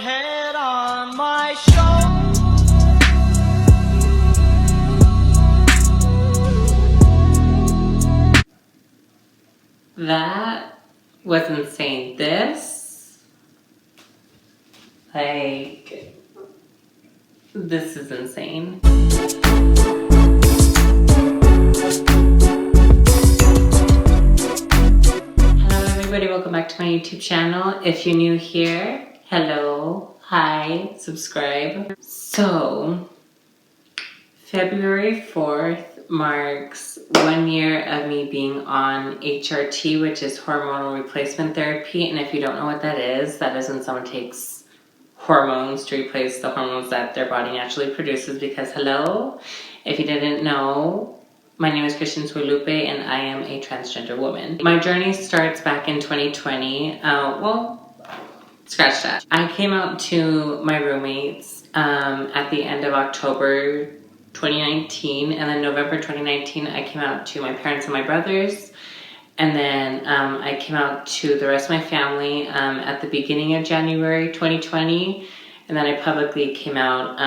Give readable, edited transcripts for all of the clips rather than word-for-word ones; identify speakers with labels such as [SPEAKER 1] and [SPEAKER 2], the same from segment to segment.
[SPEAKER 1] head on my shoulder.
[SPEAKER 2] That was insane. This is insane. Hello everybody, welcome back to my YouTube channel. If you're new here, hello, hi, subscribe. So, February 4th marks 1 year of me being on HRT, which is Hormonal Replacement Therapy. And if you don't know what that is when someone takes hormones to replace the hormones that their body naturally produces. Because hello, if you didn't know, my name is Khristian Toelupe and I am a transgender woman. My journey starts back in 2020. Well, scratch that. I came out to my roommates at the end of October 2019, and then November 2019 I came out to my parents and my brothers, and then I came out to the rest of my family at the beginning of January 2020, and then I publicly came out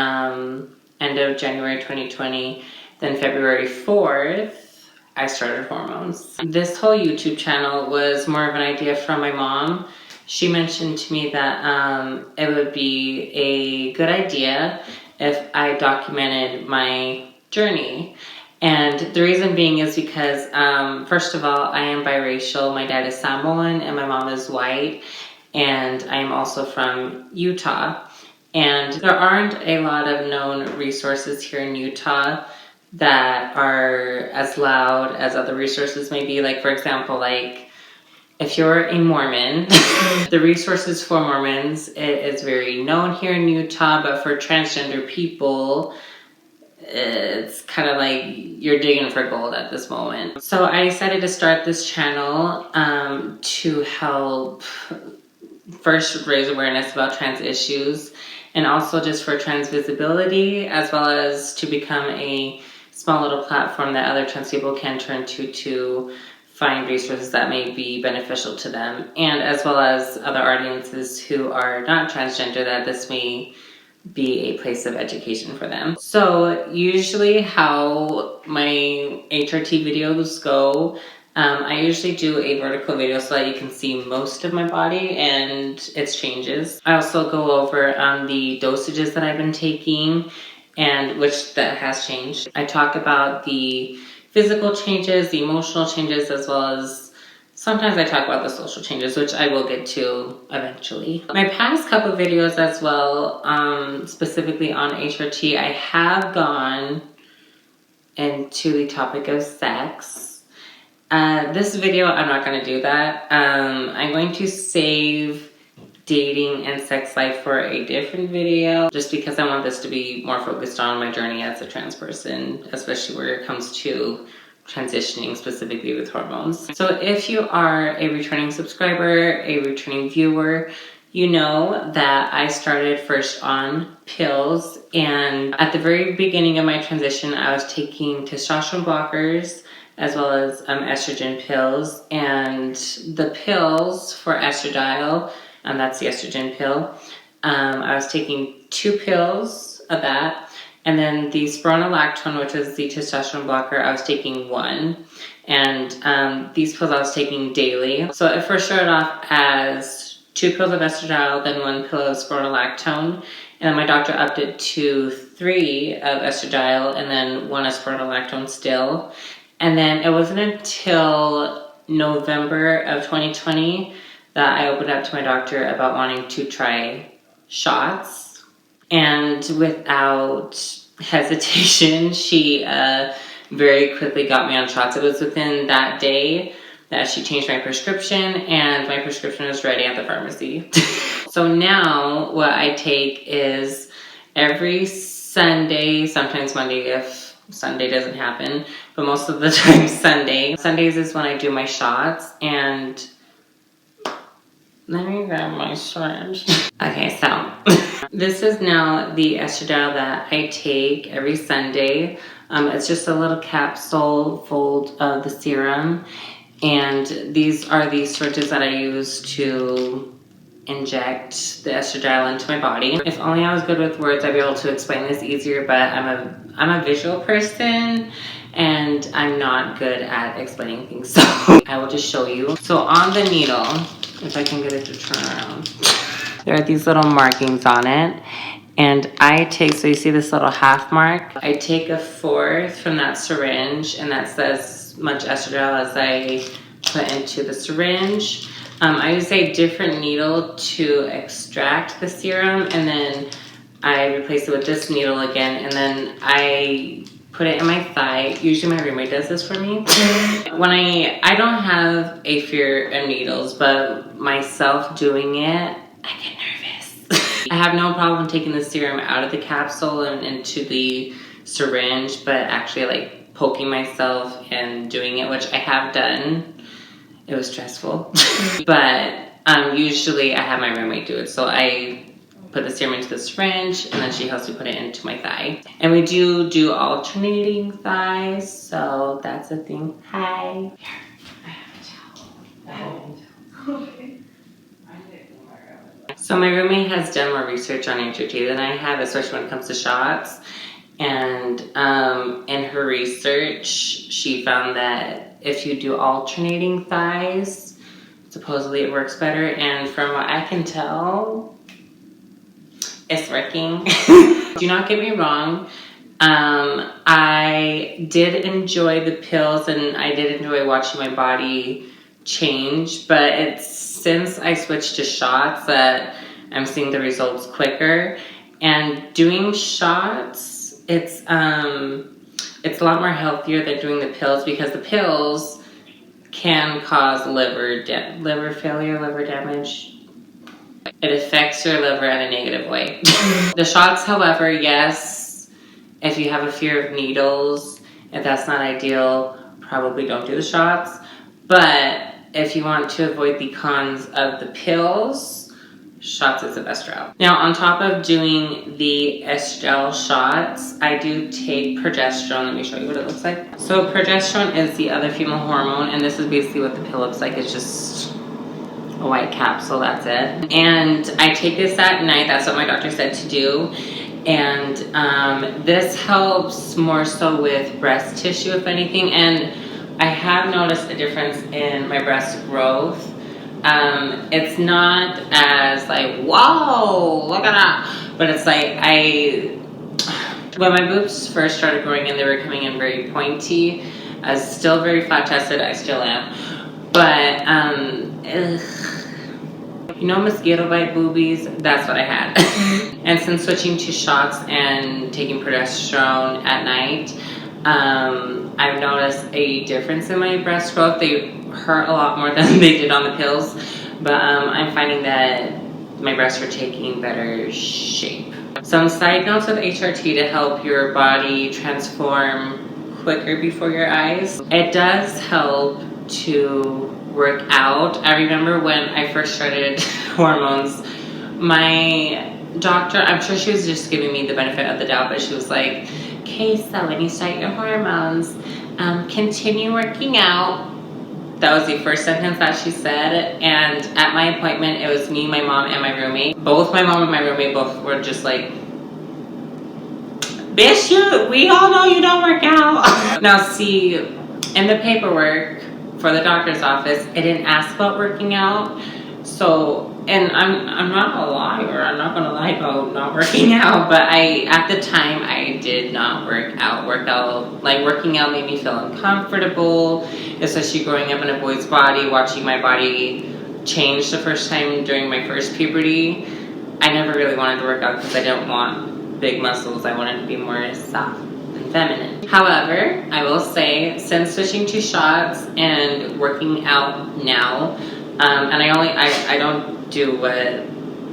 [SPEAKER 2] end of January 2020. Then February 4th I started hormones. This whole YouTube channel was more of an idea from my mom. She mentioned to me that it would be a good idea if I documented my journey. And the reason being is because, first of all, I am biracial. My dad is Samoan and my mom is white. And I am also from Utah. And there aren't a lot of known resources here in Utah that are as loud as other resources may be. Like, for example, like, if you're a Mormon, the resources for Mormons, it is very known here in Utah, but for transgender people, it's kind of like you're digging for gold at this moment. So I decided to start this channel to help first raise awareness about trans issues, and also just for trans visibility, as well as to become a small little platform that other trans people can turn to find resources that may be beneficial to them, and as well as other audiences who are not transgender, that this may be a place of education for them. So usually how my HRT videos go, I usually do a vertical video so that you can see most of my body and its changes. I also go over the dosages that I've been taking, and which that has changed. I talk about the physical changes, the emotional changes, as well as sometimes I talk about the social changes, which I will get to eventually. My past couple of videos as well, specifically on HRT, I have gone into the topic of sex. This video, I'm not going to do that. I'm going to save dating and sex life for a different video, just because I want this to be more focused on my journey as a trans person, especially where it comes to transitioning specifically with hormones. So if you are a returning subscriber, a returning viewer, you know that I started first on pills, and at the very beginning of my transition I was taking testosterone blockers as well as estrogen pills. And the pills for estradiol, and that's the estrogen pill, I was taking 2 pills of that. And then the spironolactone, which was the testosterone blocker, I was taking 1. And these pills I was taking daily. So it first started off as 2 pills of estradiol, then 1 pill of spironolactone. And then my doctor upped it to 3 of estradiol, and then 1 of spironolactone still. And then it wasn't until November of 2020 that I opened up to my doctor about wanting to try shots. And without hesitation, she very quickly got me on shots. It was within that day that she changed my prescription, and my prescription was ready at the pharmacy. So now what I take is every Sunday, sometimes Monday if Sunday doesn't happen, but most of the time Sunday. Sundays is when I do my shots, and let me grab my syringe. Okay, so this is now the estradiol that I take every Sunday. It's just a little capsule full of the serum, and these are the syringes that I use to inject the estradiol into my body. If only I was good with words, I'd be able to explain this easier, but I'm a visual person and I'm not good at explaining things, so I will just show you. So on the needle, if I can get it to turn around, there are these little markings on it, and I take, so you see this little half mark, I take 1/4 from that syringe, and that's as much estradiol as I put into the syringe. I use a different needle to extract the serum, and then I replace it with this needle again, and then I put it in my thigh. Usually my roommate does this for me. When I don't have a fear of needles, but myself doing it, I get nervous. I have no problem taking the serum out of the capsule and into the syringe, but actually like poking myself and doing it, which I have done. It was stressful. But usually I have my roommate do it. So I put the serum into the syringe, and then she helps me put it into my thigh. And we do alternating thighs, so that's a thing. Hi. Here, I have a towel. Okay. So my roommate has done more research on HRT than I have, especially when it comes to shots. And in her research, she found that if you do alternating thighs, supposedly it works better. And from what I can tell, it's working. Do not get me wrong. I did enjoy the pills, and I did enjoy watching my body change, but it's since I switched to shots that I'm seeing the results quicker. And doing shots, it's a lot more healthier than doing the pills, because the pills can cause liver failure, liver damage. It affects your liver in a negative way. The shots, however, yes, if you have a fear of needles, if that's not ideal, probably don't do the shots. But if you want to avoid the cons of the pills, shots is the best route. Now, on top of doing the estradiol shots, I do take progesterone. Let me show you what it looks like. So progesterone is the other female hormone, and this is basically what the pill looks like. It's just a white capsule, that's it. And I take this at night. That's what my doctor said to do. And this helps more so with breast tissue, if anything. And I have noticed a difference in my breast growth. It's not as like, whoa, look at that. But it's like, when my boobs first started growing in, they were coming in very pointy. I was still very flat chested, I still am. But, you know, mosquito bite boobies, that's what I had. And since switching to shots and taking progesterone at night, I've noticed a difference in my breast growth. They hurt a lot more than they did on the pills, but I'm finding that my breasts are taking better shape. Some side notes of HRT to help your body transform quicker before your eyes. It does help to work out. I remember when I first started hormones, my doctor, I'm sure she was just giving me the benefit of the doubt, but she was like, okay, so when you start your hormones, continue working out. That was the first sentence that she said. And at my appointment, it was me, my mom, and my roommate. Both my mom and my roommate both were just like, bitch, we all know you don't work out. Now see, in the paperwork for the doctor's office, it didn't ask about working out. So, and I'm not a liar. I'm not gonna lie about not working out. But at the time, I did not work out. Working out made me feel uncomfortable, especially growing up in a boy's body, watching my body change the first time during my first puberty. I never really wanted to work out because I didn't want big muscles. I wanted to be more soft and feminine. However, I will say, since switching to shots and working out now, and I don't do what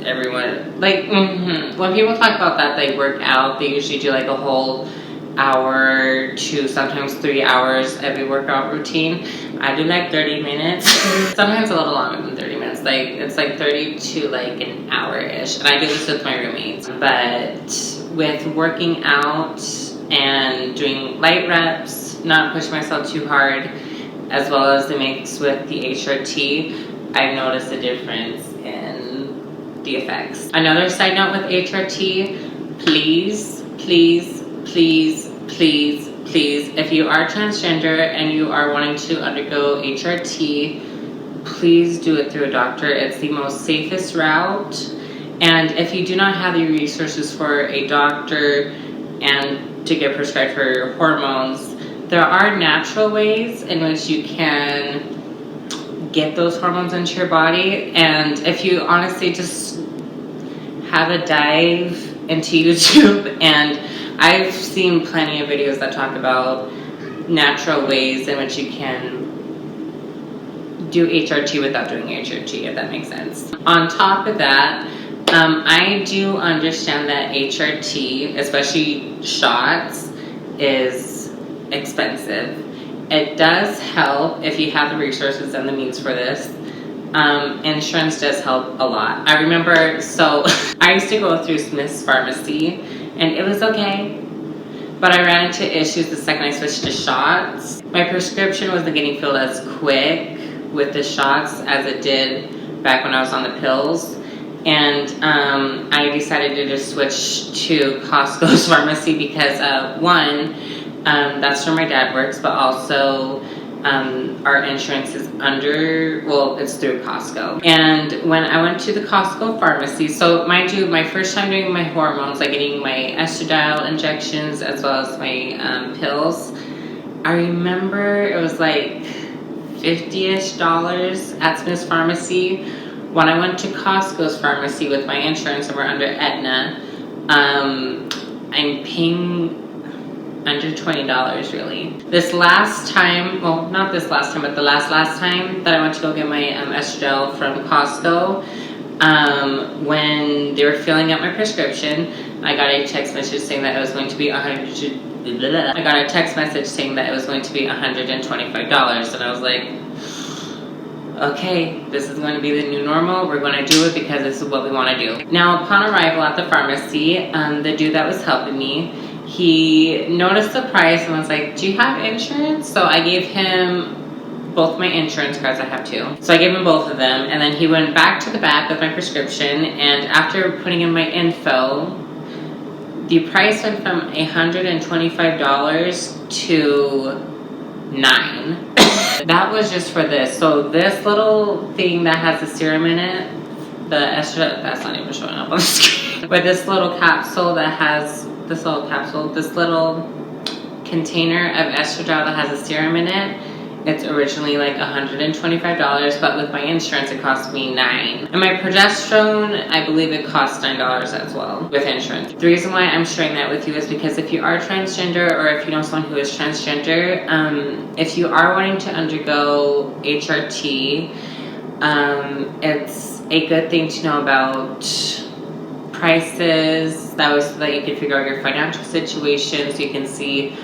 [SPEAKER 2] everyone, like, when people talk about that they work out, they usually do like a whole hour to sometimes 3 hours every workout routine. I do like 30 minutes, sometimes a little longer than 30 minutes. Like, it's like 30 to like an hour-ish, and I do this with my roommates. But with working out and doing light reps, not pushing myself too hard, as well as the mix with the HRT, I've noticed a difference in the effects. Another side note with HRT, please, please, please, please, please, if you are transgender and you are wanting to undergo HRT, please do it through a doctor. It's the most safest route. And if you do not have the resources for a doctor and to get prescribed for your hormones, there are natural ways in which you can get those hormones into your body. And if you honestly just have a dive into YouTube, and I've seen plenty of videos that talk about natural ways in which you can do HRT without doing HRT, if that makes sense. On top of that, I do understand that HRT, especially shots, is expensive. It does help if you have the resources and the means for this. Insurance does help a lot. I remember, so I used to go through Smith's Pharmacy, and it was okay. But I ran into issues the second I switched to shots. My prescription wasn't getting filled as quick with the shots as it did back when I was on the pills. And I decided to just switch to Costco's pharmacy because one, that's where my dad works, but also our insurance is it's through Costco. And when I went to the Costco pharmacy, so mind you, my first time doing my hormones, like getting my estradiol injections as well as my pills, I remember it was like $50-ish at Smith's Pharmacy. When I went to Costco's pharmacy with my insurance and we're under Aetna, I'm paying under $20 really. This last time, well, not this last time, but the last time that I went to go get my estradiol from Costco, when they were filling out my prescription, I got a text message saying that it was going to be $125, and I was like, okay, this is going to be the new normal. We're going to do it because this is what we want to do. Now, upon arrival at the pharmacy, the dude that was helping me, he noticed the price and was like, do you have insurance? So I gave him both my insurance cards. I have two. So I gave him both of them, and then he went back to the back with my prescription, and after putting in my info, the price went from $125 to $9. That was just for this. So this little thing that has the serum in it, the estradiol, that's not even showing up on the screen. But this little capsule that has, this little container of estradiol that has a serum in it, it's originally like $125, but with my insurance it cost me $9. And my progesterone, I believe it costs $9 as well with insurance. The reason why I'm sharing that with you is because if you are transgender, or if you know someone who is transgender, if you are wanting to undergo HRT, it's a good thing to know about prices. That was so that you can figure out your financial situation, so you can see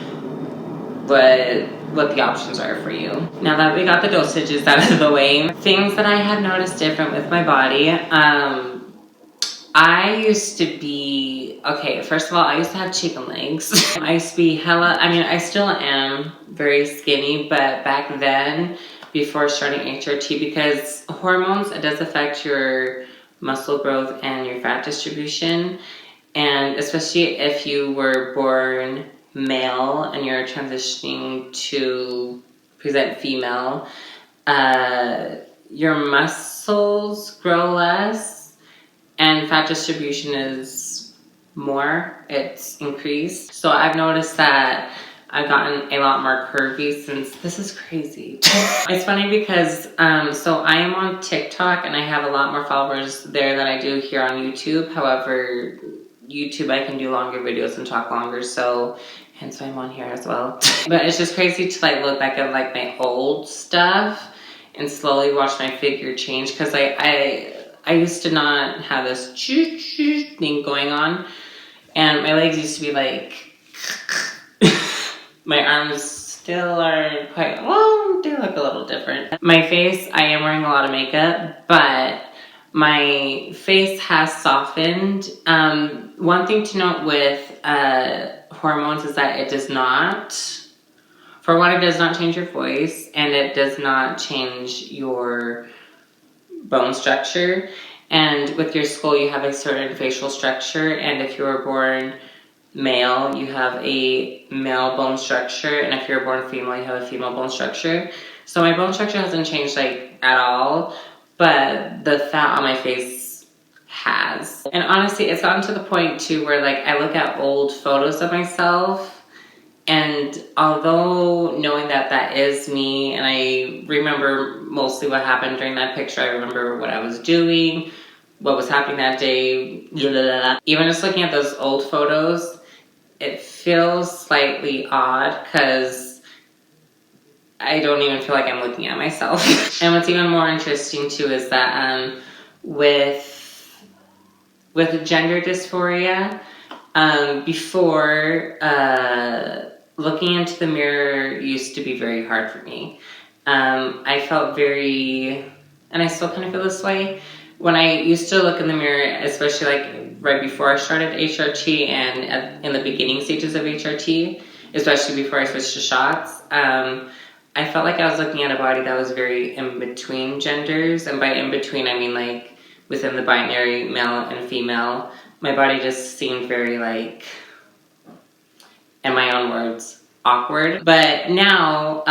[SPEAKER 2] what the options are for you. Now that we got the dosages out of the way, things that I have noticed different with my body. I used to be, okay, first of all, I used to have chicken legs. I used to be I still am very skinny, but back then, before starting HRT, because hormones, it does affect your muscle growth and your fat distribution. And especially if you were born male and you're transitioning to present female, your muscles grow less and fat distribution is more, it's increased. So I've noticed that I've gotten a lot more curvy since, this is crazy. It's funny because, so I am on TikTok and I have a lot more followers there than I do here on YouTube. However, YouTube, I can do longer videos and talk longer, so hence why I'm on here as well. But it's just crazy to like look back at like my old stuff and slowly watch my figure change, because I used to not have this thing going on, and my legs used to be like, my arms still are quite, well, they look a little different. My face, I am wearing a lot of makeup, but my face has softened. One thing to note with hormones is that it does not, for one, it does not change your voice, and it does not change your bone structure. And with your skull, you have a certain facial structure, and if you were born male, you have a male bone structure, and if you're born female, you have a female bone structure. So my bone structure hasn't changed like at all, but the fat on my face has. And honestly, it's gotten to the point too where like I look at old photos of myself, and although knowing that that is me, and I remember mostly what happened during that picture, I remember what I was doing, what was happening that day, blah, blah, blah. Even just looking at those old photos, it feels slightly odd because I don't even feel like I'm looking at myself. And what's even more interesting too is that with gender dysphoria, before looking into the mirror used to be very hard for me. I felt very, and I still kind of feel this way, when I used to look in the mirror, especially like right before I started HRT and in the beginning stages of HRT, especially before I switched to shots, I felt like I was looking at a body that was very in between genders. And by in between, I mean like within the binary male and female. My body just seemed very like, in my own words, awkward. But now,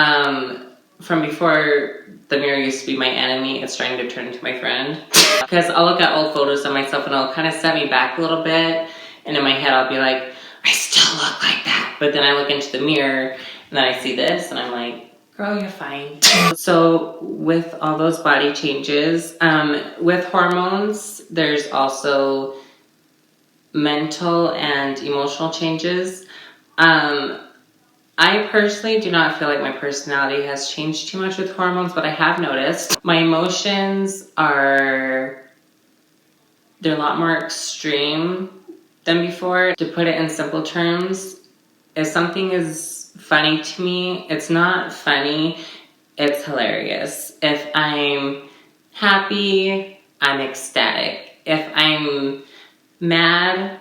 [SPEAKER 2] from before the mirror used to be my enemy, it's starting to turn into my friend. Because I'll look at old photos of myself and it'll kind of set me back a little bit. And in my head I'll be like, I still look like that. But then I look into the mirror and then I see this and I'm like, girl, you're fine. So with all those body changes, with hormones, there's also mental and emotional changes. I personally do not feel like my personality has changed too much with hormones, but I have noticed my emotions they're a lot more extreme than before. To put it in simple terms, if something is funny to me, it's not funny, it's hilarious. If I'm happy, I'm ecstatic. If I'm mad,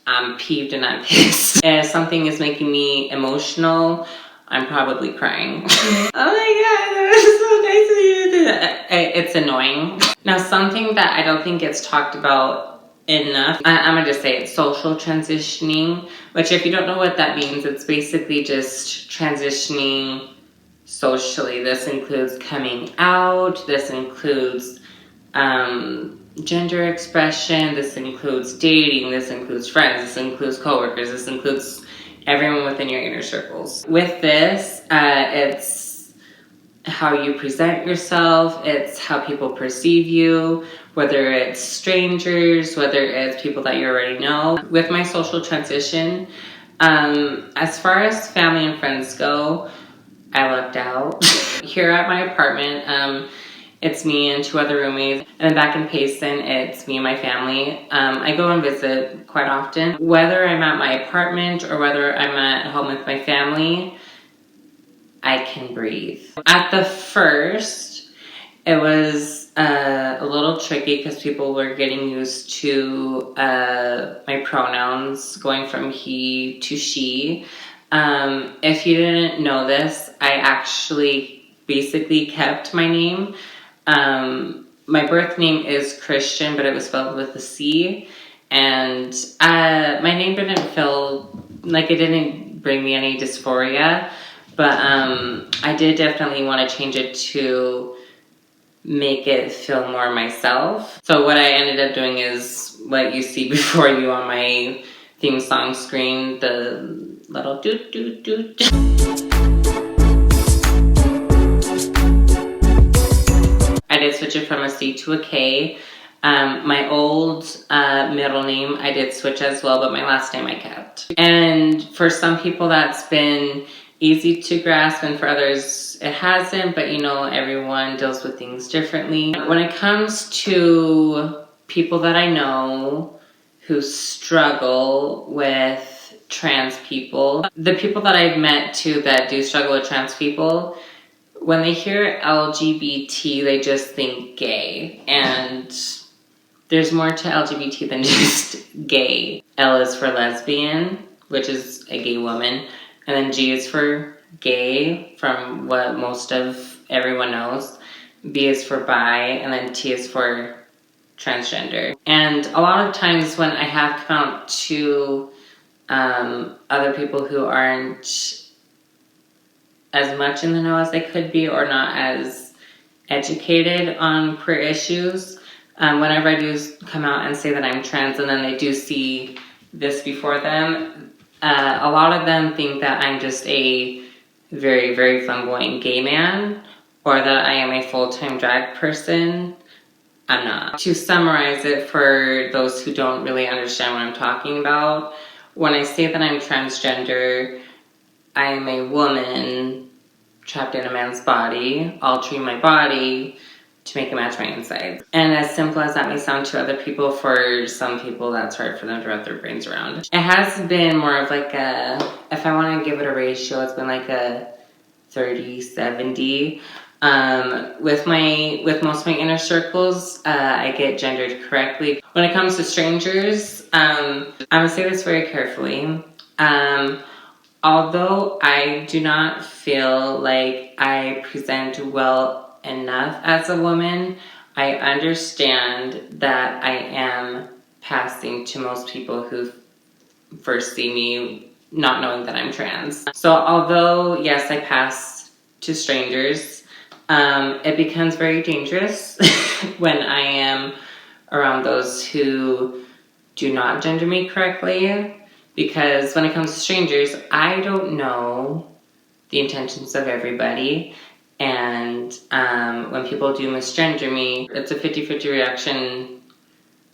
[SPEAKER 2] I'm peeved and I'm pissed. If something is making me emotional, I'm probably crying. Oh my god, that was so nice of you to do that. It's annoying. Now, something that I don't think gets talked about enough, I'm gonna just say it's social transitioning, which if you don't know what that means, it's basically just transitioning socially. This includes coming out, this includes gender expression, this includes dating, this includes friends, this includes coworkers, this includes everyone within your inner circles. With this, it's how you present yourself, it's how people perceive you, whether it's strangers, whether it's people that you already know. With my social transition, as far as family and friends go, I lucked out. Here at my apartment, it's me and 2 other roommates. And then back in Payson, it's me and my family. I go and visit quite often. Whether I'm at my apartment or whether I'm at home with my family, I can breathe. At the first, it was a little tricky because people were getting used to my pronouns going from he to she. If you didn't know this, I actually basically kept my name. My birth name is Khristian, but it was spelled with a C. And my name didn't feel like it didn't bring me any dysphoria. But I did definitely want to change it to make it feel more myself. So what I ended up doing is what you see before you on my theme song screen, the little doot doot doot. I did switch it from a C to a K. My old middle name I did switch as well, but my last name I kept. And for some people that's been easy to grasp, and for others it hasn't, but you know, everyone deals with things differently. When it comes to people that I know who struggle with trans people, the people that I've met too that do struggle with trans people, when they hear LGBT, they just think gay, and there's more to LGBT than just gay. L is for lesbian, which is a gay woman, and then G is for gay, from what most of everyone knows. B is for bi, and then T is for transgender. And a lot of times when I have come out to other people who aren't as much in the know as they could be, or not as educated on queer issues, whenever I do come out and say that I'm trans and then they do see this before them, a lot of them think that I'm just a very, very flamboyant gay man, or that I am a full-time drag person. I'm not. To summarize it for those who don't really understand what I'm talking about, when I say that I'm transgender, I am a woman trapped in a man's body, altering my body to make it match my insides. And as simple as that may sound to other people, for some people that's hard for them to wrap their brains around. It has been more of like a, if I want to give it a ratio, it's been like a 30-70. With most of my inner circles, I get gendered correctly. When it comes to strangers, I'm gonna say this very carefully. Although I do not feel like I present well enough as a woman, I understand that I am passing to most people who first see me not knowing that I'm trans. So although, yes, I pass to strangers, it becomes very dangerous when I am around those who do not gender me correctly, because when it comes to strangers, I don't know the intentions of everybody, and when people do misgender me, it's a 50-50 reaction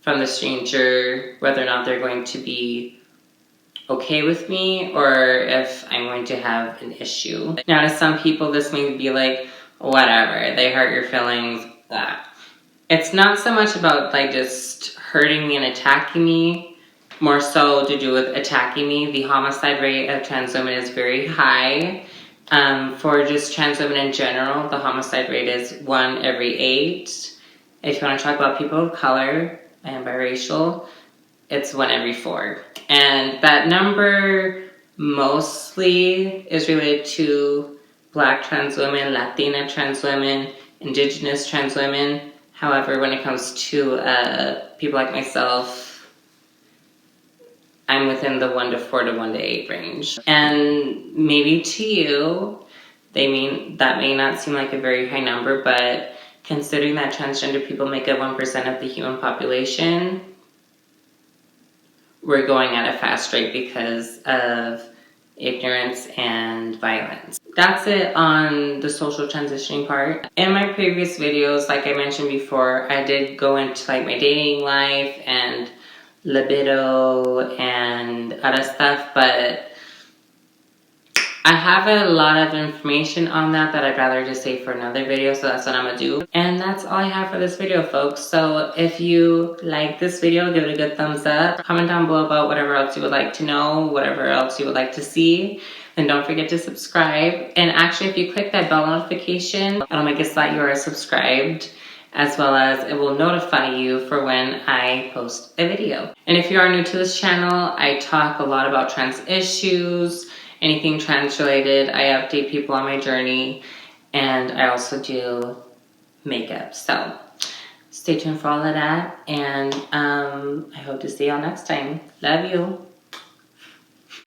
[SPEAKER 2] from the stranger whether or not they're going to be okay with me or if I'm going to have an issue. Now, to some people, this may be like, whatever, they hurt your feelings, blah. It's not so much about like just hurting me and attacking me, more so to do with attacking me. The homicide rate of trans women is very high. For just trans women in general, the homicide rate is 1 every 8. If you want to talk about people of color and biracial, it's 1 every 4. And that number mostly is related to Black trans women, Latina trans women, Indigenous trans women. However, when it comes to people like myself, I'm within the 1 to 4 to 1 to 8 range. And maybe to you, that may not seem like a very high number, but considering that transgender people make up 1% of the human population, we're going at a fast rate because of ignorance and violence. That's it on the social transitioning part. In my previous videos, like I mentioned before, I did go into like my dating life and libido and other stuff, but I have a lot of information on that I'd rather just save for another video, so that's what I'm gonna do. And that's all I have for this video, folks. So if you like this video, give it a good thumbs up. Comment down below about whatever else you would like to know, whatever else you would like to see. And don't forget to subscribe. And actually, if you click that bell notification, it'll make it so that you are subscribed, as well as it will notify you for when I post a video. And if you are new to this channel, I talk a lot about trans issues, anything trans related. I update people on my journey, and I also do makeup. So stay tuned for all of that, and I hope to see y'all next time. Love you.